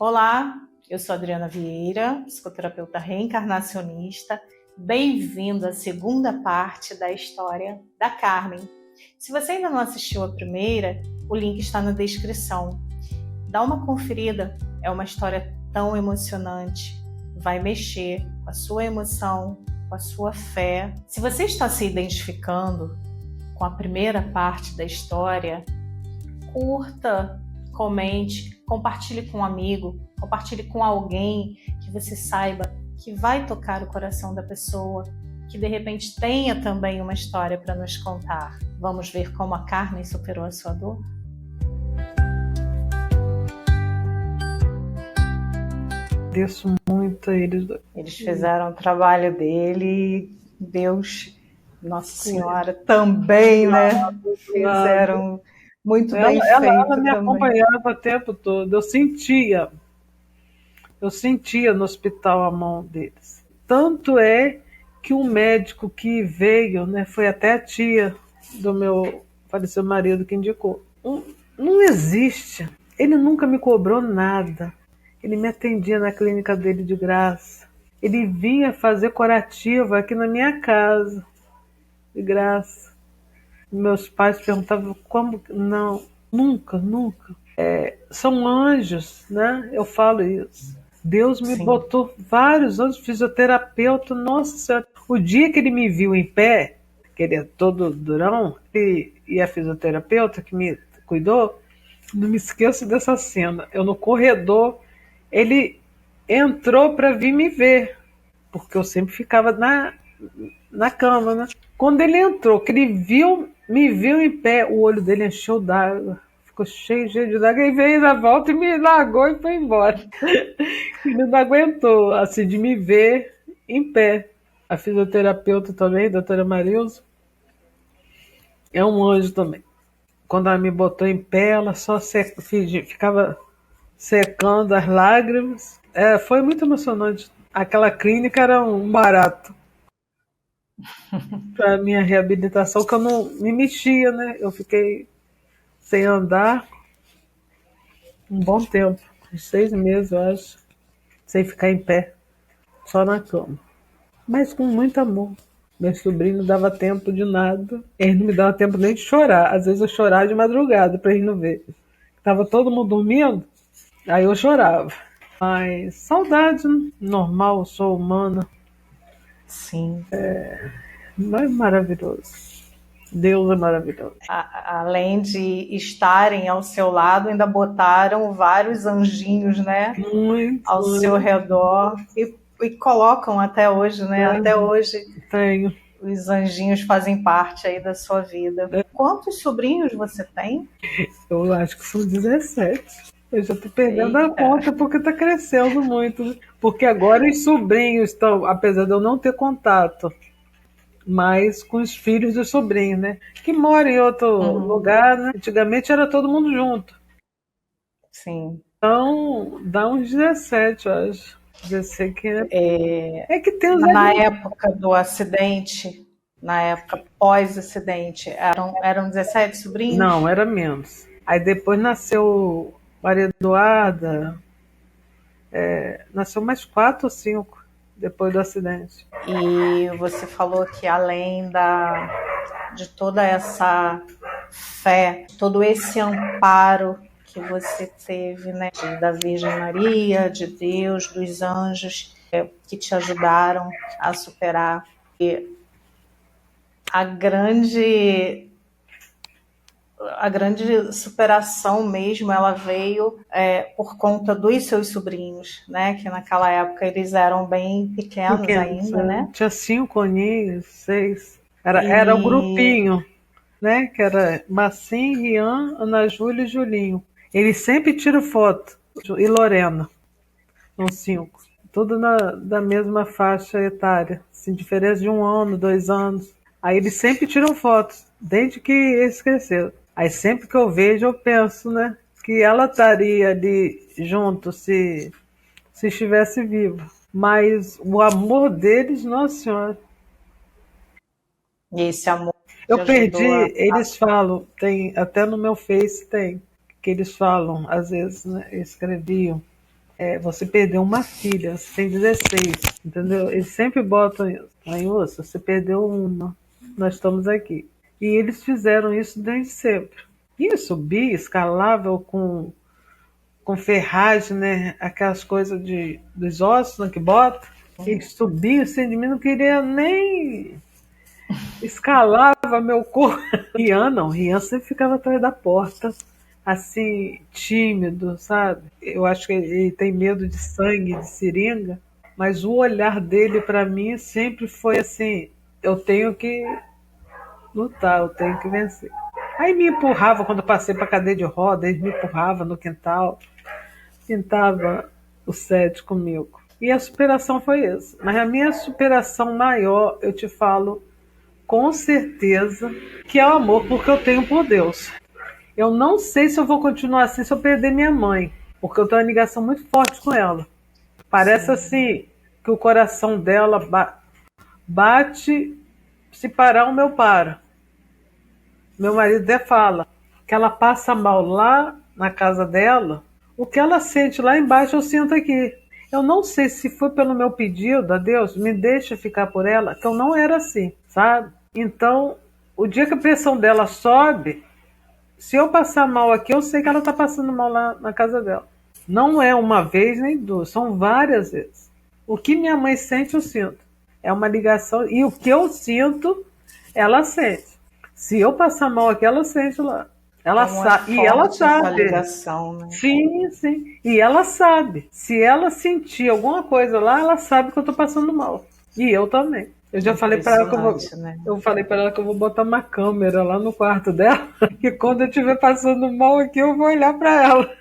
Olá, eu sou Adriana Vieira, psicoterapeuta reencarnacionista. Bem-vindo à segunda parte da história da Carmen. Se você ainda não assistiu a primeira, o link está na descrição. Dá uma conferida, é uma história tão emocionante, vai mexer com a sua emoção, com a sua fé. Se você está se identificando com a primeira parte da história, curta, comente, compartilhe com um amigo, compartilhe com alguém que você saiba que vai tocar o coração da pessoa, que de repente tenha também uma história para nos contar. Vamos ver como a Carmen superou a sua dor? Agradeço muito a eles dois. Eles fizeram o trabalho dele, Deus, Nossa Senhora também, né? Fizeram muito bem feito. Ela me também. acompanhava o tempo todo. Eu sentia no hospital a mão deles. Tanto é que um médico que veio, né, foi até a tia do meu falecido marido que indicou. Não existe. Ele nunca me cobrou nada. Ele me atendia na clínica dele de graça. Ele vinha fazer curativa aqui na minha casa, de graça. Meus pais perguntavam como. Não, nunca. São anjos, né? Eu falo isso. Deus me botou vários anos de fisioterapeuta. Nossa Senhora. O dia que ele me viu em pé, que ele é todo durão, e a fisioterapeuta que me cuidou, não me esqueço dessa cena. Eu no corredor, ele entrou para vir me ver, porque eu sempre ficava na cama, né? Quando ele entrou, que ele me viu em pé, o olho dele encheu d'água, ficou cheio de d'água, e veio na volta e me largou e foi embora. Ele não aguentou, assim, de me ver em pé. A fisioterapeuta também, a doutora Marilza, é um anjo também. Quando ela me botou em pé, ela só ficava secando as lágrimas. Foi muito emocionante. Aquela clínica era um barato para minha reabilitação, que eu não me mexia, né? Eu fiquei sem andar um bom tempo, uns 6 meses, eu acho, sem ficar em pé, só na cama. Mas com muito amor. Meu sobrinho não dava tempo de nada. Ele não me dava tempo nem de chorar. Às vezes eu chorava de madrugada para ele não ver. Tava todo mundo dormindo, aí eu chorava. Mas saudade, né? Normal, sou humana. Sim. Mas maravilhoso. Deus é maravilhoso. Além de estarem ao seu lado, ainda botaram vários anjinhos, né? Ao seu redor e colocam até hoje, né? Até hoje. Tenho. Os anjinhos fazem parte aí da sua vida. Quantos sobrinhos você tem? Eu acho que são 17. Eu já tô perdendo a conta porque tá crescendo muito. Porque agora os sobrinhos estão, apesar de eu não ter contato, mas com os filhos dos sobrinhos, né? Que moram em outro lugar, né? Antigamente era todo mundo junto. Sim. Então, dá uns 17, eu acho. 16 que é que tem os Na época do acidente, na época pós-acidente, eram 17 sobrinhos? Não, era menos. Aí depois nasceu Maria Eduarda, nasceu mais 4 ou 5 depois do acidente. E você falou que além de toda essa fé, todo esse amparo que você teve, né, da Virgem Maria, de Deus, dos anjos, que te ajudaram a superar. E a grande superação mesmo, ela veio por conta dos seus sobrinhos, né? Que naquela época eles eram bem pequenos ainda, né? Tinha 5 aninhos, 6. Era o grupinho, né? Que era Marcinho, Rian, Ana Júlia e Julinho. Eles sempre tiram foto. E Lorena, são 5. Tudo da mesma faixa etária. Assim, diferença de 1 ano, 2 anos. Aí eles sempre tiram fotos, desde que eles cresceram. Aí sempre que eu vejo, eu penso, né? Que ela estaria ali junto se estivesse viva. Mas o amor deles, Nossa Senhora. Esse amor. Eu perdi, eles falam, tem até no meu Face tem, que eles falam, às vezes, né, escreviam, você perdeu uma filha, você tem 16, entendeu? Eles sempre botam isso. Aí, moça, você perdeu uma, nós estamos aqui. E eles fizeram isso desde sempre. E eu subia, escalava com ferragem, né? Aquelas coisas dos ossos, né, que bota. E subia, assim, de mim não queria nem escalava meu corpo. Rian não, Rian sempre ficava atrás da porta, assim, tímido, sabe? Eu acho que ele tem medo de sangue, de seringa, mas o olhar dele para mim sempre foi assim: eu tenho que lutar, eu tenho que vencer. Aí me empurrava quando eu passei para cadeia de roda, ele me empurrava no quintal, pintava o set comigo. E a superação foi isso. Mas a minha superação maior, eu te falo, com certeza, que é o amor, porque eu tenho por Deus. Eu não sei se eu vou continuar assim se eu perder minha mãe, porque eu tenho uma ligação muito forte com ela. Parece assim que o coração dela bate, se parar o meu para. Meu marido até fala que ela passa mal lá na casa dela, o que ela sente lá embaixo eu sinto aqui. Eu não sei se foi pelo meu pedido a Deus, me deixa ficar por ela, que eu não era assim, sabe? Então, o dia que a pressão dela sobe, se eu passar mal aqui, eu sei que ela está passando mal lá na casa dela. Não é uma vez nem duas, são várias vezes. O que minha mãe sente, eu sinto. É uma ligação, e o que eu sinto, ela sente. Se eu passar mal aqui, ela sente lá. Ela sabe, e ela sabe. Essa ligação, né? Sim, sim. E ela sabe. Se ela sentir alguma coisa lá, ela sabe que eu estou passando mal. E eu também. Eu já falei para ela que eu falei para ela que eu vou botar uma câmera lá no quarto dela, que quando eu estiver passando mal aqui, eu vou olhar para ela.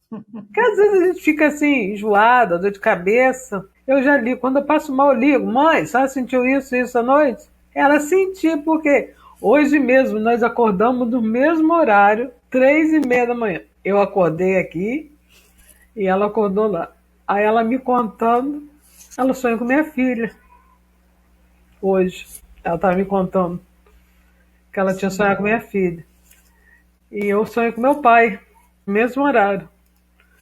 Porque às vezes a gente fica assim, enjoada, dor de cabeça. Eu já ligo, quando eu passo mal, eu ligo: mãe, só sentiu isso à noite? Ela sentiu, porque hoje mesmo nós acordamos no mesmo horário, 3:30 da manhã. Eu acordei aqui e ela acordou lá. Aí ela me contando, ela sonhou com minha filha. Hoje, ela estava me contando que ela tinha sonhado com minha filha. E eu sonhei com meu pai, no mesmo horário.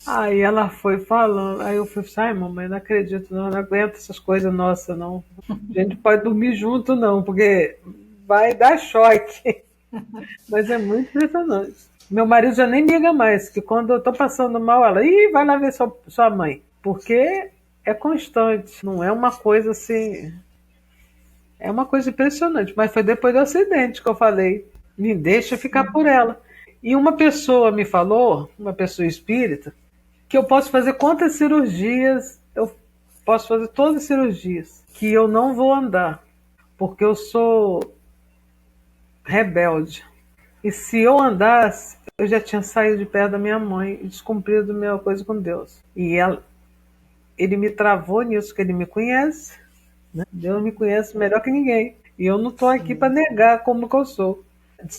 Aí ela foi falando, aí eu fui: ai, mamãe, não acredito, não aguento essas coisas nossas, não. A gente pode dormir junto, não, porque vai dar choque. Mas é muito impressionante. Meu marido já nem liga mais, que quando eu tô passando mal, ela: ih, vai lá ver sua mãe. Porque é constante, não é uma coisa assim. É uma coisa impressionante, mas foi depois do acidente que eu falei: me deixa ficar por ela. E uma pessoa me falou, uma pessoa espírita, que eu posso fazer quantas cirurgias, eu posso fazer todas as cirurgias, que eu não vou andar, porque eu sou rebelde. E se eu andasse, eu já tinha saído de perto da minha mãe e descumprido a minha coisa com Deus. E ele me travou nisso, que ele me conhece, né? Deus me conhece melhor que ninguém. E eu não estou aqui para negar como que eu sou.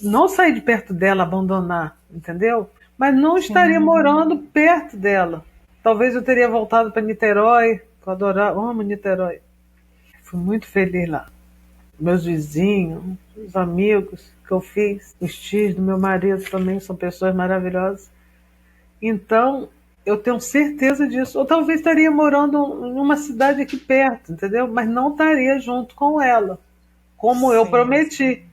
Não sair de perto dela, abandonar, entendeu? Mas não estaria morando perto dela. Talvez eu teria voltado para Niterói, que eu adorava, amo Niterói. Fui muito feliz lá. Meus vizinhos, os amigos que eu fiz, os tios do meu marido também são pessoas maravilhosas. Então, eu tenho certeza disso. Ou talvez estaria morando em uma cidade aqui perto, entendeu? Mas não estaria junto com ela, como eu prometi.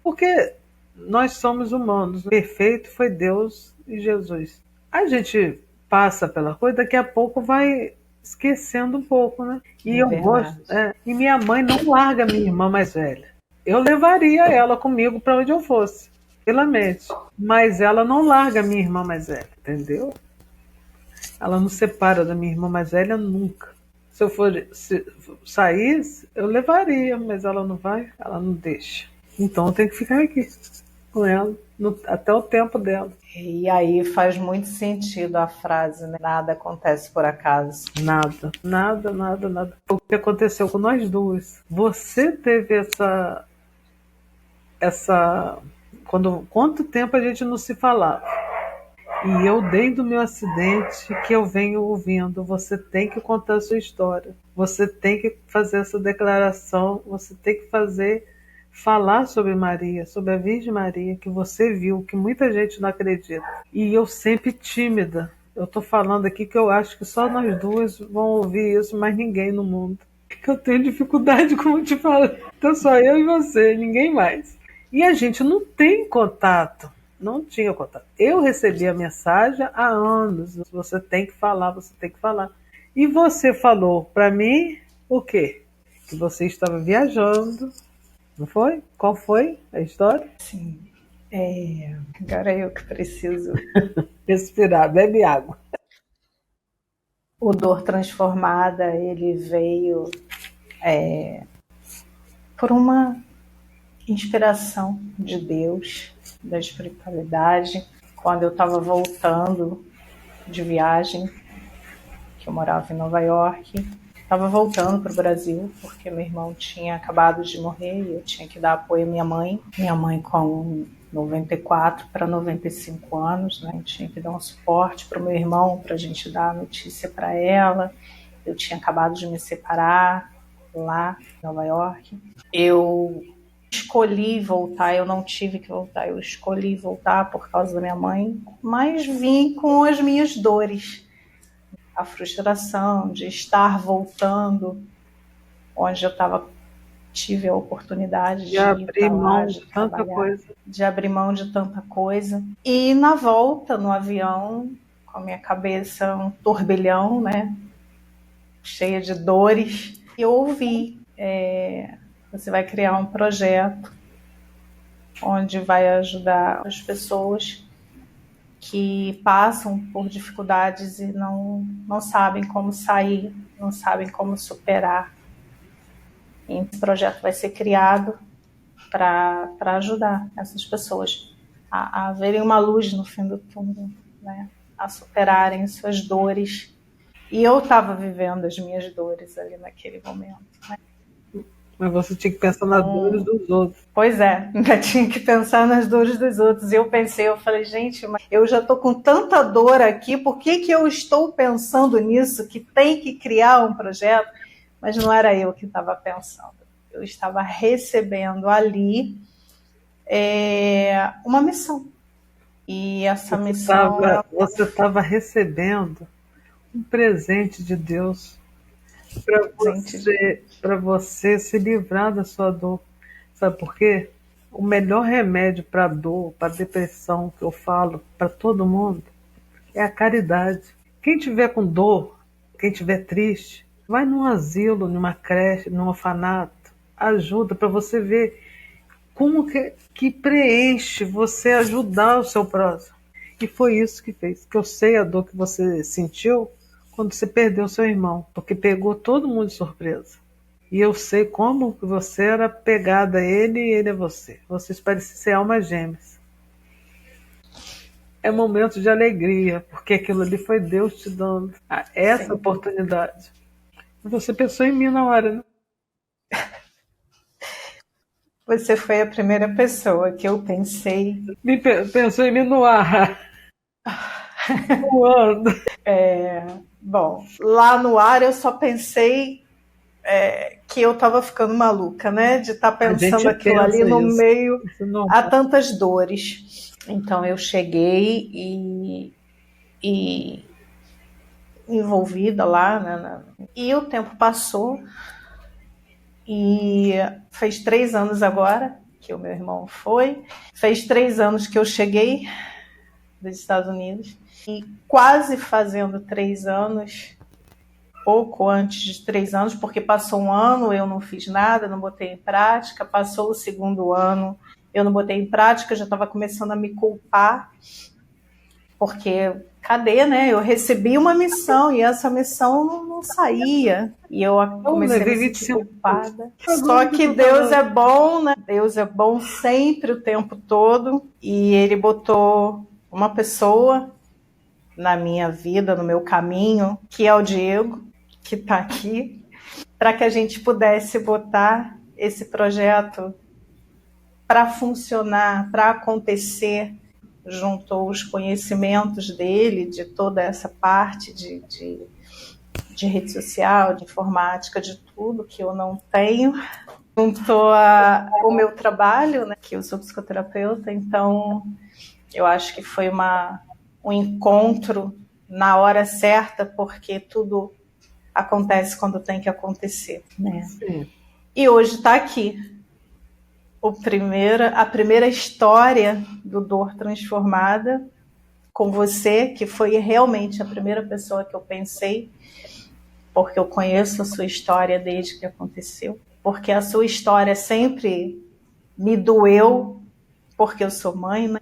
Porque nós somos humanos. O perfeito foi Deus e Jesus. A gente passa pela coisa, daqui a pouco vai esquecendo um pouco, né? E eu gosto. E minha mãe não larga minha irmã mais velha. Eu levaria ela comigo para onde eu fosse, pela mente. Mas ela não larga minha irmã mais velha, entendeu? Ela não separa da minha irmã mais velha nunca. Se eu saísse, eu levaria, mas ela não vai, ela não deixa. Então eu tenho que ficar aqui com ela, até o tempo dela. E aí faz muito sentido a frase, né? Nada acontece por acaso. Nada, nada, nada, nada. O que aconteceu com nós duas? Você teve quanto tempo a gente não se falava? E eu, desde o meu acidente, que eu venho ouvindo: você tem que contar a sua história, você tem que fazer essa declaração, você tem que falar sobre Maria, sobre a Virgem Maria, que você viu, que muita gente não acredita. E eu sempre tímida, Eu tô falando aqui que eu acho que só nós duas vão ouvir isso, mas ninguém no mundo. Eu tenho dificuldade, como eu te falo. Então só eu e você, ninguém mais. E a gente não tem contato. Não tinha contato. Eu recebi a mensagem há anos. Você tem que falar, você tem que falar. E você falou para mim o quê? Que você estava viajando, não foi? Qual foi a história? Sim. Agora eu que preciso. Respirar, bebe água. O Dor Transformada, ele veio por uma inspiração de Deus, da espiritualidade. Quando eu estava voltando de viagem, que eu morava em Nova York, estava voltando para o Brasil, porque meu irmão tinha acabado de morrer e eu tinha que dar apoio à minha mãe. Minha mãe com 94 para 95 anos, né? Eu tinha que dar um suporte para o meu irmão, para a gente dar a notícia para ela. Eu tinha acabado de me separar lá em Nova York. Eu escolhi voltar, eu não tive que voltar, eu escolhi voltar por causa da minha mãe, mas vim com as minhas dores. A frustração de estar voltando onde eu tive a oportunidade de ir abrir para lá, mão de de tanta trabalhar, coisa. de abrir mão de tanta coisa. E na volta, no avião, com a minha cabeça um turbilhão, né, cheia de dores, eu ouvi, você vai criar um projeto onde vai ajudar as pessoas que passam por dificuldades e não sabem como sair, não sabem como superar. E esse projeto vai ser criado para ajudar essas pessoas a verem uma luz no fim do túnel, né? A superarem suas dores. E eu estava vivendo as minhas dores ali naquele momento, né? Mas você tinha que pensar nas dores dos outros. Pois é, ainda tinha que pensar nas dores dos outros. E eu falei, gente, mas eu já estou com tanta dor aqui, por que eu estou pensando nisso, que tem que criar um projeto? Mas não era eu que estava pensando. Eu estava recebendo ali uma missão. E essa missão... Você estava recebendo um presente de Deus para você se livrar da sua dor. Sabe por quê? O melhor remédio para a dor, para a depressão, que eu falo para todo mundo, é a caridade. Quem tiver com dor, quem tiver triste, vai num asilo, numa creche, num orfanato, ajuda para você ver como que preenche você ajudar o seu próximo. E foi isso que fez. Que eu sei a dor que você sentiu quando você perdeu seu irmão, porque pegou todo mundo de surpresa. E eu sei como que você era pegada a ele e ele a você. Vocês pareciam ser almas gêmeas. É momento de alegria, porque aquilo ali foi Deus te dando essa oportunidade. Você pensou em mim na hora, né? Você foi a primeira pessoa que eu pensei. Pensou em mim no ar. Voando. Bom, lá no ar eu só pensei que eu estava ficando maluca, né? De estar pensando aquilo ali no meio a tantas dores. Então eu cheguei e envolvida lá, né? E o tempo passou e fez 3 anos agora que o meu irmão foi. Fez 3 anos que eu cheguei dos Estados Unidos e quase fazendo 3 anos, pouco antes de 3 anos, porque passou um ano, eu não fiz nada, não botei em prática, passou o segundo ano, eu não botei em prática, já estava começando a me culpar, porque cadê, né? Eu recebi uma missão e essa missão não saía. E eu comecei a me sentir culpada. Só que Deus é bom, né? Deus é bom sempre, o tempo todo. E Ele botou uma pessoa na minha vida, no meu caminho, que é o Diego, que está aqui, para que a gente pudesse botar esse projeto para funcionar, para acontecer. Juntou os conhecimentos dele, de toda essa parte de rede social, de informática, de tudo que eu não tenho. Juntou o meu trabalho, né, que eu sou psicoterapeuta, então eu acho que foi um encontro na hora certa, porque tudo acontece quando tem que acontecer, né? Sim. E hoje está aqui a primeira história do Dor Transformada, com você, que foi realmente a primeira pessoa que eu pensei, porque eu conheço a sua história desde que aconteceu, porque a sua história sempre me doeu, porque eu sou mãe, né?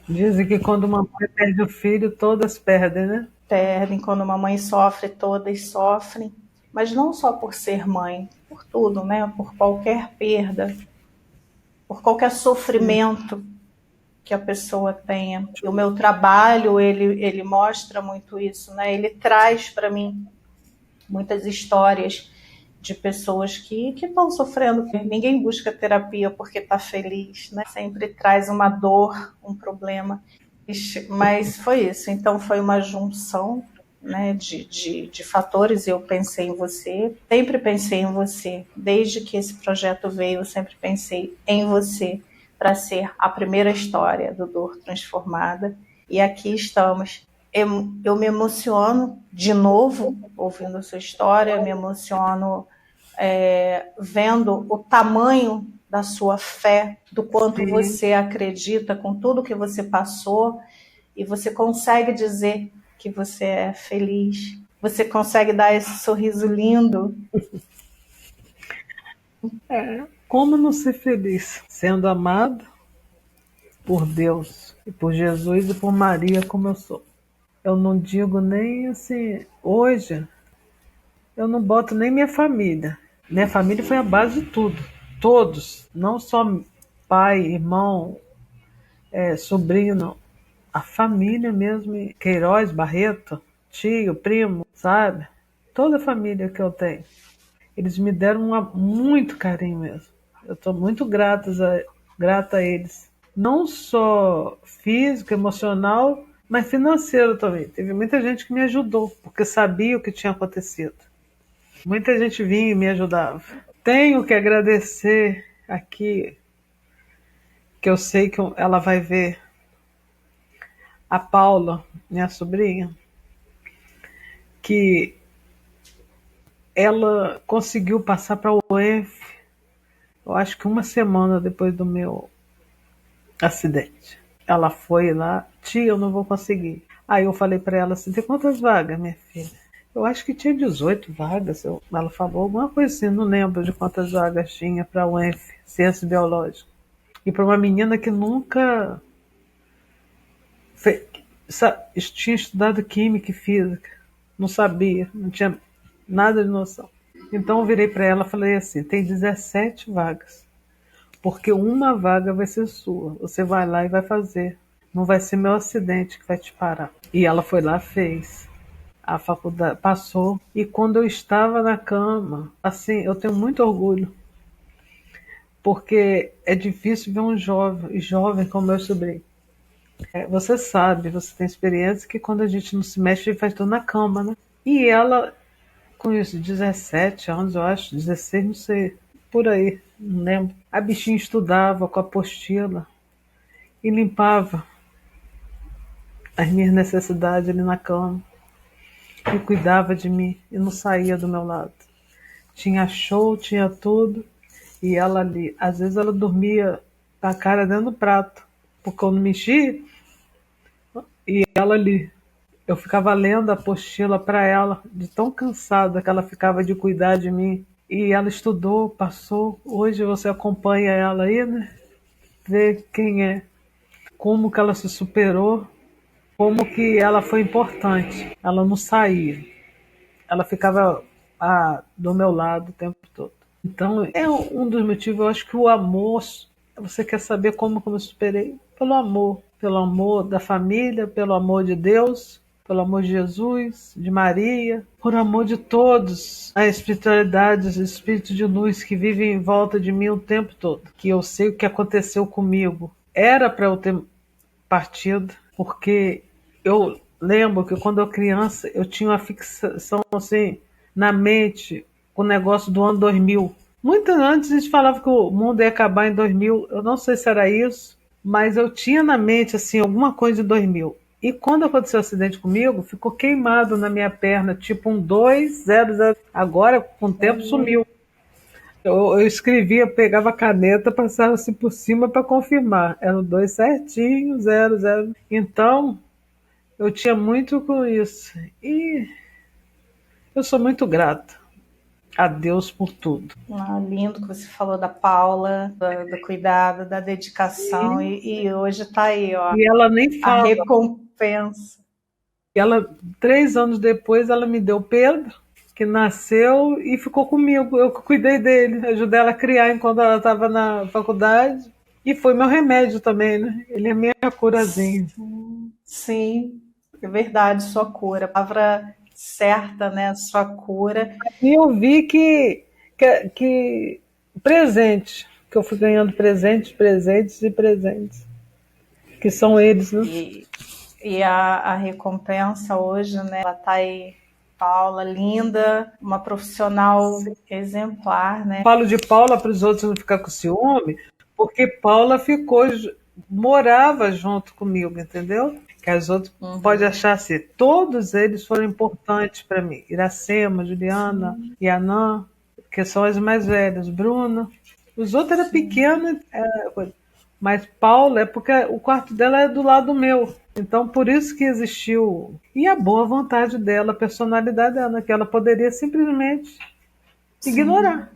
Dizem que quando uma mãe perde o filho, todas perdem, né? Perdem, quando uma mãe sofre, todas sofrem, mas não só por ser mãe, por tudo, né? Por qualquer perda, por qualquer sofrimento que a pessoa tenha. E o meu trabalho, ele mostra muito isso, né? Ele traz para mim muitas histórias de pessoas que estão sofrendo. Ninguém busca terapia porque está feliz, né? Sempre traz uma dor, um problema. Mas foi isso. Então foi uma junção, né, de fatores. Eu pensei em você, sempre pensei em você. Desde que esse projeto veio, eu sempre pensei em você para ser a primeira história do Dor Transformada. E aqui estamos. Eu me emociono de novo ouvindo a sua história, me emociono vendo o tamanho da sua fé, do quanto Sim. você acredita com tudo que você passou, e você consegue dizer que você é feliz. Você consegue dar esse sorriso lindo. Como não ser feliz? Sendo amado por Deus, e por Jesus e por Maria, como eu sou. Eu não digo nem assim, hoje, eu não boto nem minha família. Minha família foi a base de tudo. Todos, não só pai, irmão, sobrinho, não. A família mesmo, Queiroz, Barreto, tio, primo, sabe? Toda a família que eu tenho. Eles me deram muito carinho mesmo. Eu estou muito grata a eles. Não só físico, emocional, mas financeiro também. Teve muita gente que me ajudou, porque sabia o que tinha acontecido. Muita gente vinha e me ajudava. Tenho que agradecer aqui, que eu sei que ela vai ver, a Paula, minha sobrinha, que ela conseguiu passar para o UENF, eu acho que uma semana depois do meu acidente. Ela foi lá, tia, eu não vou conseguir. Aí eu falei para ela assim, tem quantas vagas, minha filha? Eu acho que tinha 18 vagas. Ela falou alguma coisa assim, não lembro de quantas vagas tinha para o UENF, Ciência Biológica. E para uma menina que nunca tinha estudado Química e Física, não sabia, não tinha nada de noção. Então eu virei para ela e falei assim, tem 17 vagas, porque uma vaga vai ser sua, você vai lá e vai fazer. Não vai ser meu acidente que vai te parar. E ela foi lá, fez. A faculdade passou. E quando eu estava na cama, assim, eu tenho muito orgulho. Porque é difícil ver um jovem como meu sobrinho. Você sabe, você tem experiência que quando a gente não se mexe, a gente faz tudo na cama, né? E ela, com isso, 17 anos, eu acho, 16, não sei, por aí, não lembro. A bichinha estudava com a apostila e limpava as minhas necessidades ali na cama. E cuidava de mim e não saía do meu lado. Tinha show, tinha tudo. E ela ali, às vezes ela dormia com a cara dentro do prato, porque eu não mexia. E ela ali, eu ficava lendo a apostila para ela, de tão cansada que ela ficava de cuidar de mim. E ela estudou, passou. Hoje você acompanha ela aí, né? Vê quem é, como que ela se superou, como que ela foi importante. Ela não saía. Ela ficava do meu lado o tempo todo. Então, é um dos motivos, eu acho que o amor, você quer saber como eu me superei? Pelo amor da família, pelo amor de Deus, pelo amor de Jesus, de Maria, por amor de todos, a espiritualidade, os espíritos de luz que vivem em volta de mim o tempo todo, que eu sei o que aconteceu comigo. Era para eu ter partido, porque eu lembro que quando eu criança eu tinha uma fixação assim na mente com o negócio do ano 2000. Muito antes a gente falava que o mundo ia acabar em 2000. Eu não sei se era isso, mas eu tinha na mente assim alguma coisa de 2000. E quando aconteceu o acidente comigo, ficou queimado na minha perna, tipo um 200. Agora, com o tempo, sumiu. Eu escrevia, pegava a caneta, passava assim por cima para confirmar. Era o 2 certinho, 00. Então, eu tinha muito com isso. E eu sou muito grata a Deus por tudo. Lindo que você falou da Paula, do cuidado, da dedicação, e hoje está aí, ó, E ela nem a fala. recompensa. E ela, 3 anos depois, ela me deu o Pedro, que nasceu e ficou comigo. Eu cuidei dele, ajudei ela a criar enquanto ela estava na faculdade. E foi meu remédio também, né? Ele é minha curazinha. Sim, é verdade, sua cura. A palavra certa, né? Sua cura. E eu vi que presente, que eu fui ganhando presentes, presentes e presentes, que são eles, né? E a recompensa hoje, né? Ela tá aí, Paula, linda, uma profissional exemplar, né? Falo de Paula para os outros não ficar com ciúme, porque Paula morava junto comigo, entendeu? Que as outras podem achar assim, todos eles foram importantes para mim. Iracema, Juliana, Yanã, que são as mais velhas, Bruna. Os outros eram pequenos, mas Paula é porque o quarto dela é do lado meu. Então, por isso que existiu. E a boa vontade dela, a personalidade dela, que ela poderia simplesmente ignorar.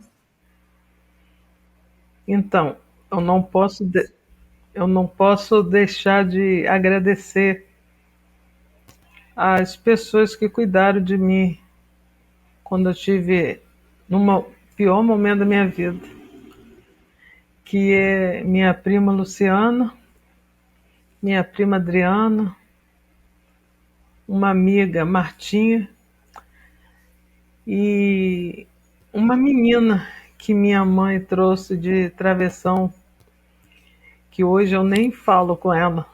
Então, eu não posso deixar de agradecer às pessoas que cuidaram de mim quando eu tive no pior momento da minha vida, que é minha prima Luciana, minha prima Adriana, uma amiga Martinha e uma menina que minha mãe trouxe de travessão, que hoje eu nem falo com ela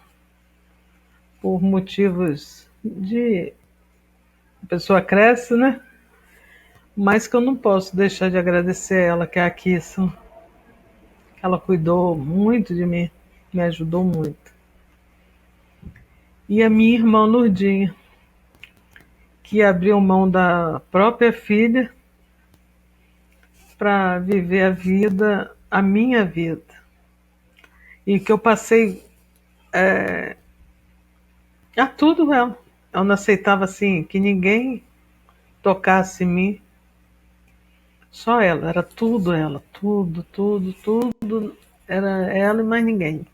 por motivos de a pessoa cresce, né? Mas que eu não posso deixar de agradecer a ela, que é a Kissa. Ela cuidou muito de mim, me ajudou muito. E a minha irmã Lourdinha, que abriu mão da própria filha para viver a vida, a minha vida. E que eu passei a tudo ela. Eu não aceitava assim que ninguém tocasse em mim. Só ela, era tudo ela, tudo, tudo, tudo. Era ela e mais ninguém.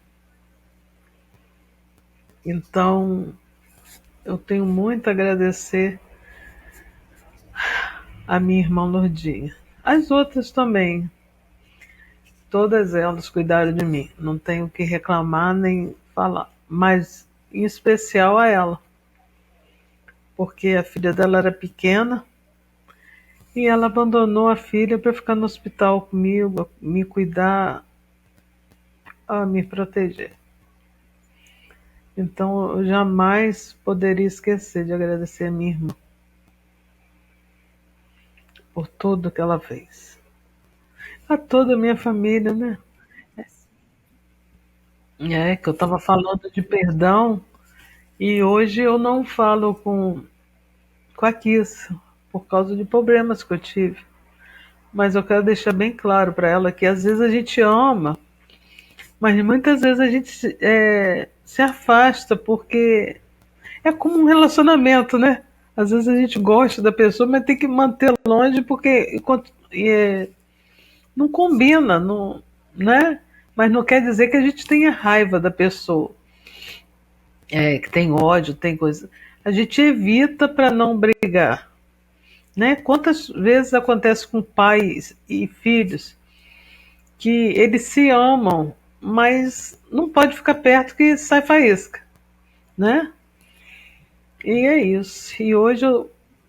Então, eu tenho muito a agradecer a minha irmã Lourdinha. As outras também, todas elas cuidaram de mim. Não tenho o que reclamar nem falar. Mas, em especial a ela. Porque a filha dela era pequena e ela abandonou a filha para ficar no hospital comigo, me cuidar, a me proteger. Então, eu jamais poderia esquecer de agradecer a minha irmã por tudo que ela fez. A toda a minha família, né? É, que eu estava falando de perdão e hoje eu não falo com a Kiss por causa de problemas que eu tive. Mas eu quero deixar bem claro para ela que às vezes a gente ama, mas muitas vezes a gente se afasta porque é como um relacionamento, né? Às vezes a gente gosta da pessoa, mas tem que manter longe porque não combina, não, né? Mas não quer dizer que a gente tenha raiva da pessoa, que tem ódio, tem coisa. A gente evita para não brigar, né? Quantas vezes acontece com pais e filhos que eles se amam, mas não pode ficar perto que sai faísca, né? E é isso. E hoje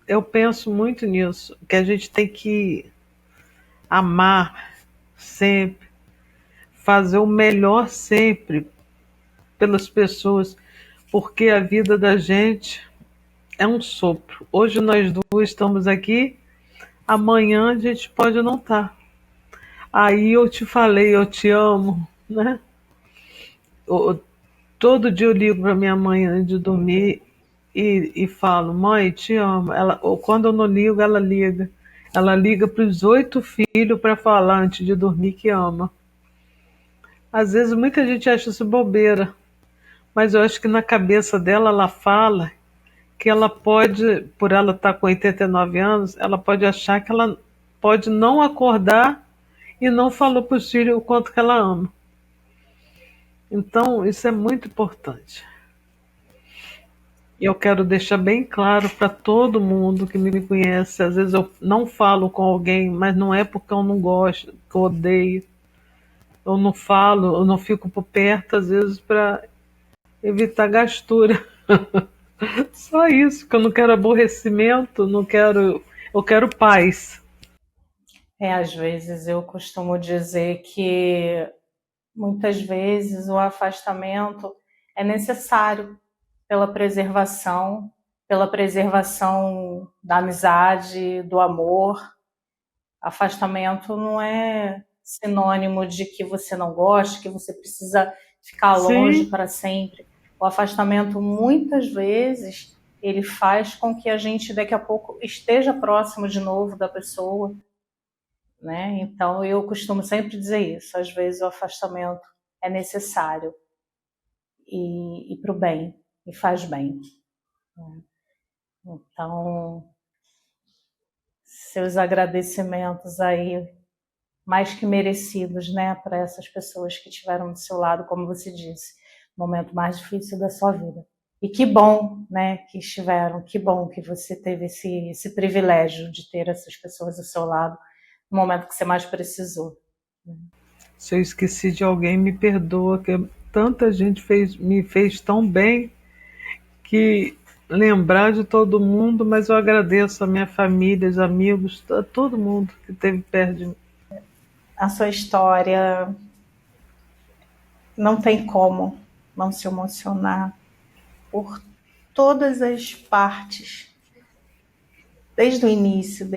eu penso muito nisso, que a gente tem que amar sempre, fazer o melhor sempre pelas pessoas, porque a vida da gente é um sopro. Hoje nós duas estamos aqui, amanhã a gente pode não estar. Aí eu te falei, eu te amo, né? Todo dia eu ligo para minha mãe antes de dormir e falo, mãe, te amo. Ou quando eu não ligo, ela liga. Ela liga para os 8 filhos para falar antes de dormir que ama. Às vezes muita gente acha isso bobeira, mas eu acho que na cabeça dela ela fala que ela pode, por ela estar com 89 anos, ela pode achar que ela pode não acordar e não falou para os filhos o quanto que ela ama. Então, isso é muito importante. E eu quero deixar bem claro para todo mundo que me conhece. Às vezes eu não falo com alguém, mas não é porque eu não gosto, que eu odeio. Eu não falo, eu não fico por perto, às vezes, para evitar gastura. Só isso, que eu não quero aborrecimento, não quero. Eu quero paz. Às vezes eu costumo dizer que muitas vezes o afastamento é necessário pela preservação da amizade, do amor. Afastamento não é sinônimo de que você não gosta, que você precisa ficar longe Sim, para sempre. O afastamento, muitas vezes, ele faz com que a gente daqui a pouco esteja próximo de novo da pessoa, né? Então eu costumo sempre dizer isso. Às vezes o afastamento é necessário e para o bem, e faz bem. Então, seus agradecimentos aí, mais que merecidos, né, para essas pessoas que estiveram do seu lado, como você disse, no momento mais difícil da sua vida. E que bom, né, que estiveram, que bom que você teve esse privilégio de ter essas pessoas ao seu lado no momento que você mais precisou. se eu esqueci de alguém, me perdoa, que tanta gente me fez tão bem que lembrar de todo mundo, mas eu agradeço a minha família, os amigos, a todo mundo que esteve perto de mim. A sua história não tem como não se emocionar por todas as partes, desde o início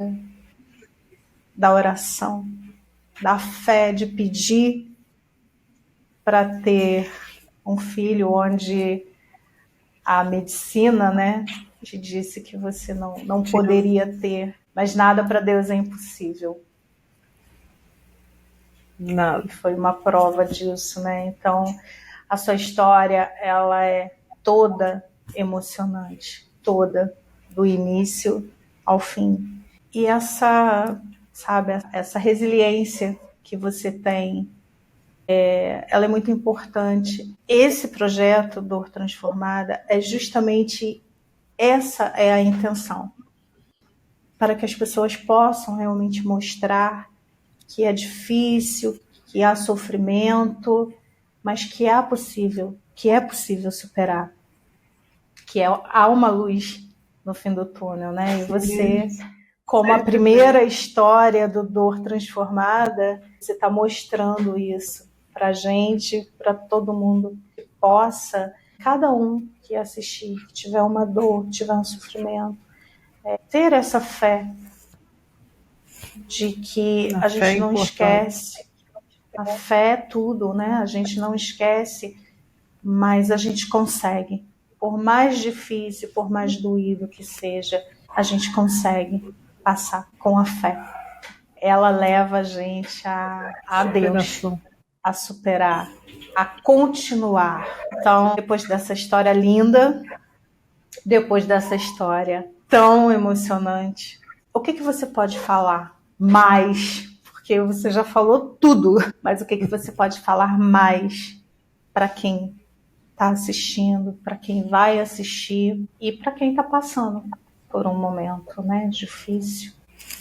da oração, da fé de pedir para ter um filho, onde a medicina, né, te disse que você não poderia ter, mas nada para Deus é impossível. Nada. E foi uma prova disso, né? Então, a sua história, ela é toda emocionante, toda, do início ao fim. E essa, sabe, essa resiliência que você tem, ela é muito importante. Esse projeto Dor Transformada é justamente essa é a intenção, para que as pessoas possam realmente mostrar que é difícil, que há sofrimento, mas que é possível superar, que há uma luz no fim do túnel, né? E você, como a primeira história do Dor Transformada, você está mostrando isso para a gente, para todo mundo que possa, cada um que assistir, que tiver uma dor, tiver um sofrimento, ter essa fé de que A a fé é gente não importante. esquece. A fé é tudo, né? A gente não esquece, mas a gente consegue. Por mais difícil, por mais doído que seja, a gente consegue passar com a fé. Ela leva a gente a Deus, Superação. a superar, a continuar. Então, depois dessa história linda, depois dessa história tão emocionante, o que você pode falar mais? Porque você já falou tudo, mas o que você pode falar mais para quem está assistindo, para quem vai assistir e para quem está passando por um momento, né, difícil?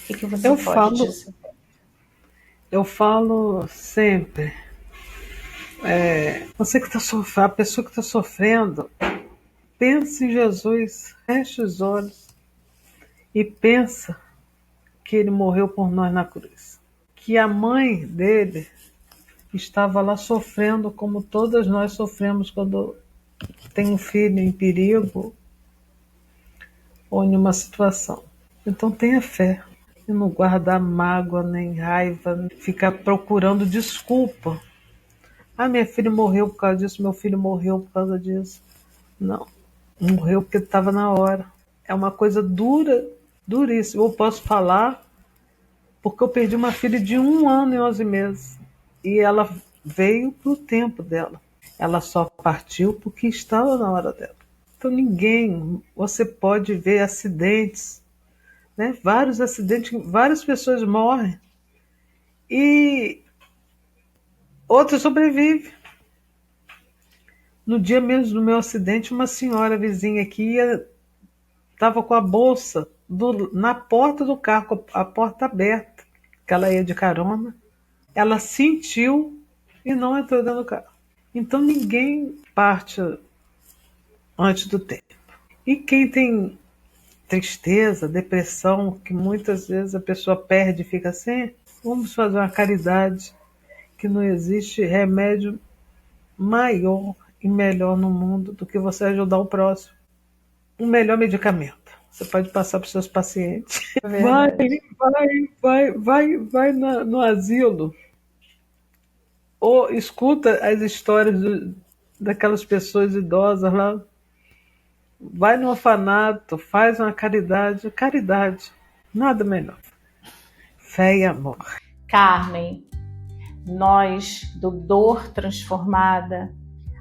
O que você Eu pode falo, dizer? eu falo sempre, você que está sofrendo, a pessoa que está sofrendo, pense em Jesus, feche os olhos e pensa que ele morreu por nós na cruz. Que a mãe dele estava lá sofrendo como todas nós sofremos quando tem um filho em perigo ou em uma situação. Então tenha fé e não guardar mágoa nem raiva, ficar procurando desculpa Ah, minha filha morreu por causa disso, meu filho morreu por causa disso. Não, morreu porque estava na hora. É uma coisa dura, duríssima. Eu posso falar porque eu perdi uma filha de 1 ano e 11 meses. E ela veio pro tempo dela. Ela só partiu porque estava na hora dela. Então você pode ver acidentes, né? Vários acidentes, várias pessoas morrem e outras sobrevivem. No dia mesmo do meu acidente, uma senhora vizinha aqui estava com a bolsa na porta do carro, a porta aberta, que ela ia de carona. Ela sentiu e não entrou dentro do carro. Então ninguém parte antes do tempo. E quem tem tristeza, depressão, que muitas vezes a pessoa perde e fica sem, vamos fazer uma caridade, que não existe remédio maior e melhor no mundo do que você ajudar o próximo. O melhor medicamento. Você pode passar para os seus pacientes. Verdade. Vai no asilo. Ou escuta as histórias daquelas pessoas idosas lá. Vai no orfanato, faz uma caridade. Caridade. Nada melhor. Fé e amor. Carmen, nós do Dor Transformada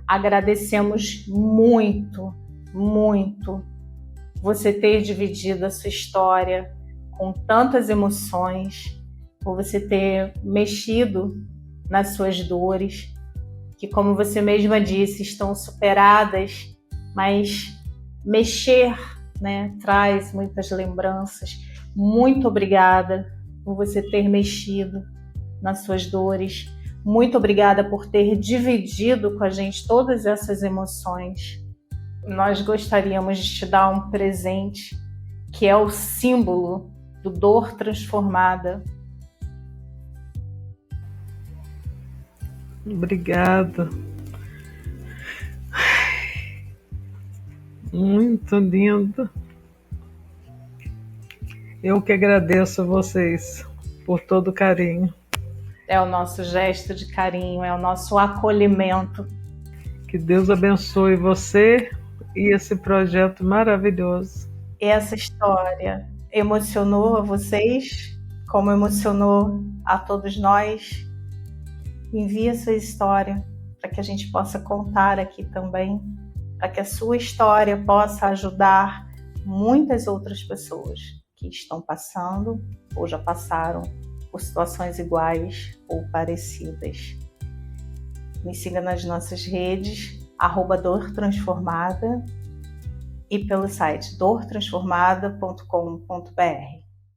agradecemos muito, muito você ter dividido a sua história com tantas emoções, por você ter mexido nas suas dores, que, como você mesma disse, estão superadas, mas mexer, né, traz muitas lembranças. Muito obrigada por você ter mexido nas suas dores. Muito obrigada por ter dividido com a gente todas essas emoções. Nós gostaríamos de te dar um presente, que é o símbolo do Dor Transformada. Obrigada. Muito lindo. Eu que agradeço a vocês por todo o carinho. É o nosso gesto de carinho, é o nosso acolhimento. Que Deus abençoe você e esse projeto maravilhoso. Essa história emocionou a vocês, como emocionou a todos nós? Envie a sua história para que a gente possa contar aqui também, para que a sua história possa ajudar muitas outras pessoas que estão passando ou já passaram por situações iguais ou parecidas. Me siga nas nossas redes, @Dor Transformada, e pelo site dortransformada.com.br.